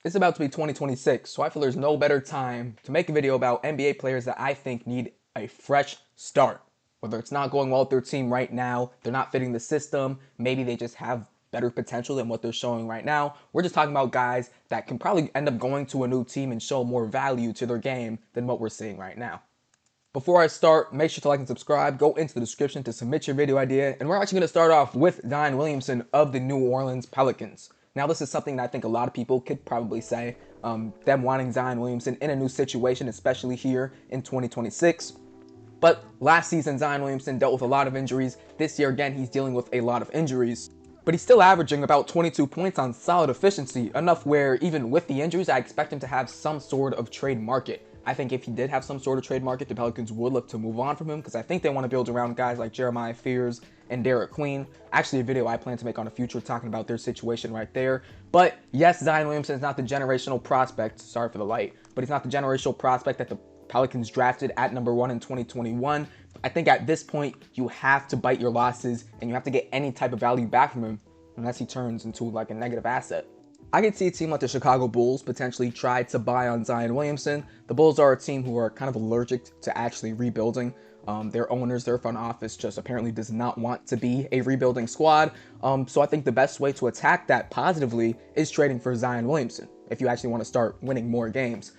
It's about to be 2026, so I feel there's no better time to make a video about NBA players that I think need a fresh start. Whether it's not going well with their team right now, they're not fitting the system, maybe they just have better potential than what they're showing right now. We're just talking about guys that can probably end up going to a new team and show more value to their game than what we're seeing right now. Before I start, make sure to like and subscribe. Go into the description to submit your video idea. And we're actually going to start off with Zion Williamson of the New Orleans Pelicans. Now, this is something that I think a lot of people could probably say. Them wanting Zion Williamson in a new situation, especially here in 2026. But last season, Zion Williamson dealt with a lot of injuries. This year, again, he's dealing with a lot of injuries. But he's still averaging about 22 points on solid efficiency, enough where even with the injuries, I expect him to have some sort of trade market. I think if he did have some sort of trade market, the Pelicans would look to move on from him because I think they want to build around guys like Jeremiah Fears and Derek Queen. Actually, a video I plan to make on the future talking about their situation right there. But yes, Zion Williamson is not the generational prospect. Sorry for the light, but he's not the generational prospect that the Pelicans drafted at number 1 in 2021. I think at this point, you have to bite your losses and you have to get any type of value back from him unless he turns into like a negative asset. I could see a team like the Chicago Bulls potentially try to buy on Zion Williamson. The Bulls are a team who are kind of allergic to actually rebuilding. Their owners, their front office just apparently does not want to be a rebuilding squad. So I think the best way to attack that positively is trading for Zion Williamson if you actually want to start winning more games.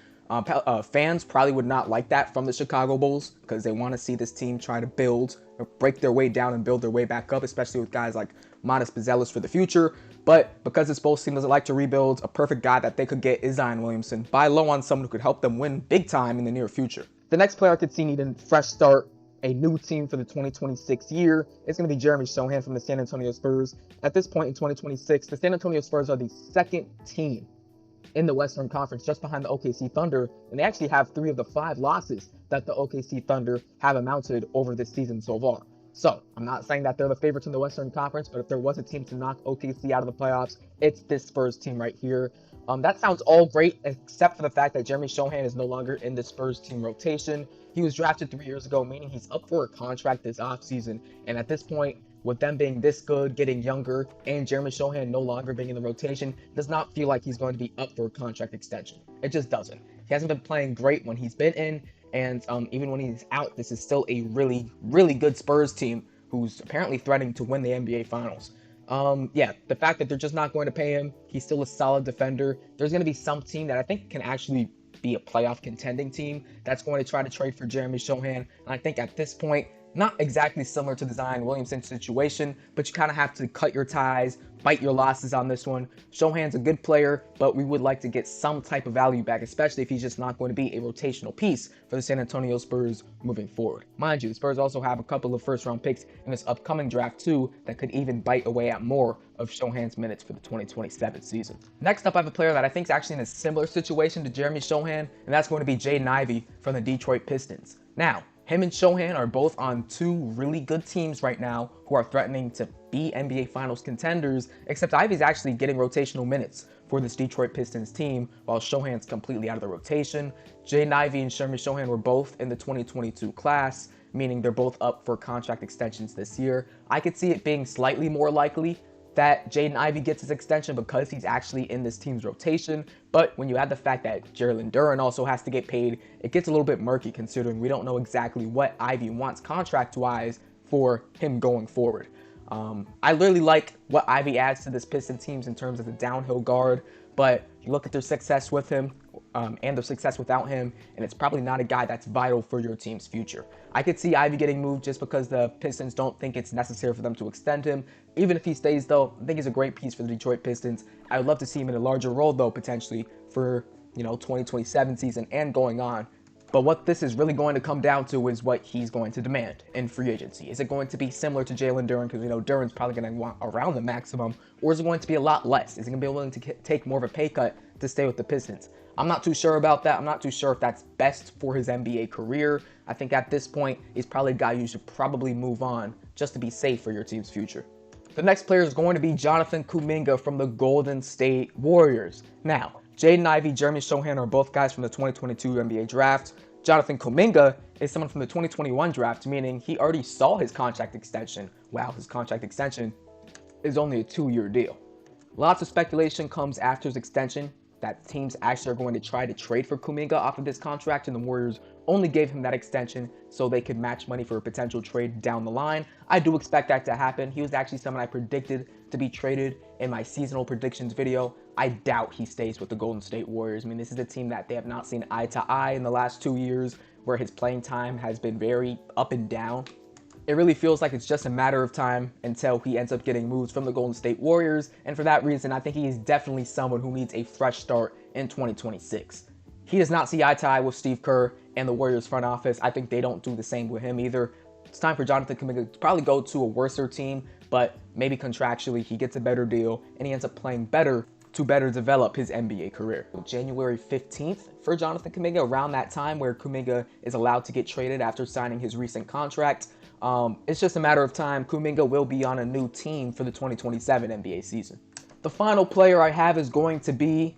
Fans probably would not like that from the Chicago Bulls because they want to see this team try to build or break their way down and build their way back up, especially with guys like Matas Buzelis for the future. But because this Bulls team doesn't like to rebuild, a perfect guy that they could get is Zion Williamson. Buy low on someone who could help them win big time in the near future. The next player I could see needing a fresh start, a new team for the 2026 year, is going to be Jeremy Sochan from the San Antonio Spurs. At this point in 2026, the San Antonio Spurs are the second team in the Western Conference, just behind the OKC Thunder, and they actually have 3 of the 5 losses that the OKC Thunder have amounted over this season so far. So, I'm not saying that they're the favorites in the Western Conference, but if there was a team to knock OKC out of the playoffs, it's this Spurs team right here. That sounds all great, except for the fact that Jeremy Sochan is no longer in the Spurs team rotation. He was drafted 3 years ago, meaning he's up for a contract this offseason, and at this point, with them being this good, getting younger, and Jeremy Sochan no longer being in the rotation, does not feel like he's going to be up for a contract extension. It just doesn't. He hasn't been playing great when he's been in, and even when he's out, this is still a really, really good Spurs team who's apparently threatening to win the NBA Finals. Yeah, the fact that they're just not going to pay him, he's still a solid defender. There's going to be some team that I think can actually be a playoff contending team that's going to try to trade for Jeremy Sochan. And I think at this point, not exactly similar to the Zion Williamson situation, but you kind of have to cut your ties, bite your losses on this one. Sochan's a good player, but we would like to get some type of value back, especially if he's just not going to be a rotational piece for the San Antonio Spurs moving forward. Mind you, the Spurs also have a couple of first-round picks in this upcoming draft too that could even bite away at more of Sochan's minutes for the 2027 season. Next up, I have a player that I think is actually in a similar situation to Jeremy Sochan, and that's going to be Jaden Ivey from the Detroit Pistons. Now, him and Sochan are both on 2 really good teams right now who are threatening to be NBA Finals contenders, except Ivey's actually getting rotational minutes for this Detroit Pistons team, while Sochan's completely out of the rotation. Jaden Ivey and Jeremy Sochan were both in the 2022 class, meaning they're both up for contract extensions this year. I could see it being slightly more likely that Jaden Ivey gets his extension because he's actually in this team's rotation. But when you add the fact that Jalen Duren also has to get paid, it gets a little bit murky considering we don't know exactly what Ivey wants contract-wise for him going forward. I really like what Ivey adds to this Pistons teams in terms of the downhill guard, but you look at their success with him and their success without him, and it's probably not a guy that's vital for your team's future. I could see Ivey getting moved just because the Pistons don't think it's necessary for them to extend him. Even if he stays, though, I think he's a great piece for the Detroit Pistons. I would love to see him in a larger role, though, potentially for, 2027 season and going on. But what this is really going to come down to is what he's going to demand in free agency. Is it going to be similar to Jalen Duren, because we know Duren's probably going to want around the maximum, or is it going to be a lot less? Is he going to be willing to take more of a pay cut to stay with the Pistons? I'm not too sure about that. I'm not too sure if that's best for his NBA career. I think at this point, he's probably a guy you should probably move on just to be safe for your team's future. The next player is going to be Jonathan Kuminga from the Golden State Warriors. Now, Jaden Ivey, Jeremy Sochan are both guys from the 2022 NBA draft. Jonathan Kuminga is someone from the 2021 draft, meaning he already saw his contract extension. Wow, his contract extension is only a 2-year deal. Lots of speculation comes after his extension. that teams actually are going to try to trade for Kuminga off of this contract, and the Warriors only gave him that extension so they could match money for a potential trade down the line. I do expect that to happen. He was actually someone I predicted to be traded in my seasonal predictions video. I doubt he stays with the Golden State Warriors. I mean, this is a team that they have not seen eye to eye in the last 2 years, where his playing time has been very up and down. It really feels like it's just a matter of time until he ends up getting moved from the Golden State Warriors, and for that reason, I think he is definitely someone who needs a fresh start in 2026. He does not see eye to eye with Steve Kerr and the Warriors front office. I think they don't do the same with him either. It's time for Jonathan Kuminga to probably go to a worser team, but maybe contractually he gets a better deal and he ends up playing better to better develop his NBA career. January 15th for Jonathan Kuminga, around that time where Kuminga is allowed to get traded after signing his recent contract. It's just a matter of time. Kuminga will be on a new team for the 2027 NBA season. The final player I have is going to be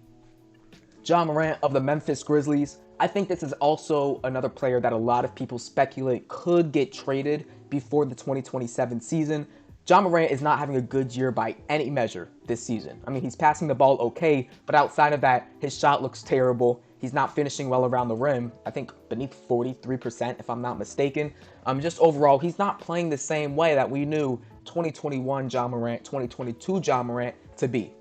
Ja Morant of the Memphis Grizzlies. I think this is also another player that a lot of people speculate could get traded before the 2027 season. Ja Morant is not having a good year by any measure this season. I mean, he's passing the ball okay, but outside of that, his shot looks terrible. He's not finishing well around the rim. I think beneath 43%, if I'm not mistaken. Just overall, he's not playing the same way that we knew 2021 Ja Morant, 2022 Ja Morant to be.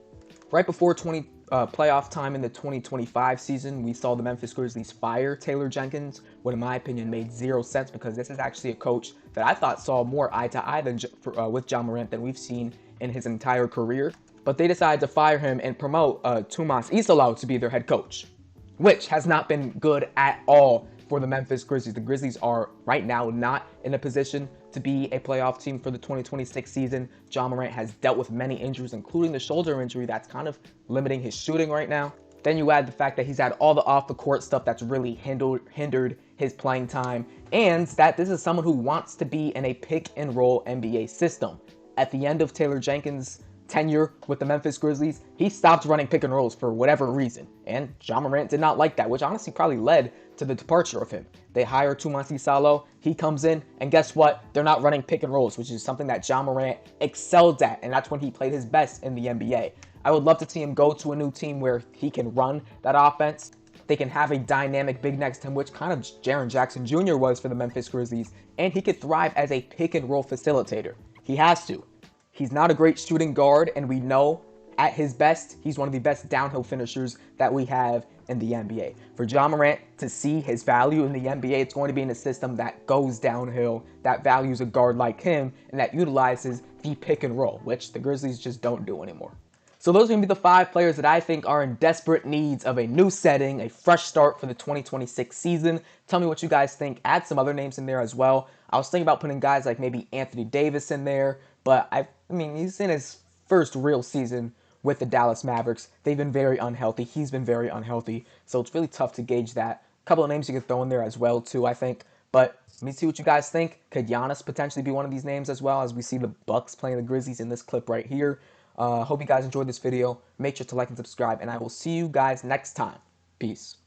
Right before playoff time in the 2025 season, we saw the Memphis Grizzlies fire Taylor Jenkins, what in my opinion made zero sense, because this is actually a coach that I thought saw more eye to eye than with Ja Morant than we've seen in his entire career. But they decided to fire him and promote Tomas Isalo to be their head coach, which has not been good at all for the Memphis Grizzlies. The Grizzlies are right now not in a position to be a playoff team for the 2026 season. Ja Morant has dealt with many injuries, including the shoulder injury that's kind of limiting his shooting right now. Then you add the fact that he's had all the off-the-court stuff that's really hindered his playing time, and that this is someone who wants to be in a pick-and-roll NBA system. At the end of Taylor Jenkins' tenure with the Memphis Grizzlies, he stopped running pick and rolls for whatever reason, and Ja Morant did not like that, which honestly probably led to the departure of him. They hire Tomas Isalo, he comes in, and guess what? They're not running pick and rolls, which is something that Ja Morant excelled at, and that's when he played his best in the NBA. I would love to see him go to a new team where he can run that offense. They can have a dynamic big next to him, which kind of Jaren Jackson Jr. was for the Memphis Grizzlies, and he could thrive as a pick and roll facilitator. He has to. He's not a great shooting guard, and we know at his best, he's one of the best downhill finishers that we have in the NBA. For Ja Morant to see his value in the NBA, it's going to be in a system that goes downhill, that values a guard like him, and that utilizes the pick and roll, which the Grizzlies just don't do anymore. So those are going to be the 5 players that I think are in desperate needs of a new setting, a fresh start for the 2026 season. Tell me what you guys think. Add some other names in there as well. I was thinking about putting guys like maybe Anthony Davis in there, but I mean, he's in his first real season with the Dallas Mavericks. They've been very unhealthy. He's been very unhealthy, so it's really tough to gauge that. A couple of names you could throw in there as well, too, I think. But let me see what you guys think. Could Giannis potentially be one of these names as well, as we see the Bucks playing the Grizzlies in this clip right here? Hope you guys enjoyed this video. Make sure to like and subscribe, and I will see you guys next time. Peace.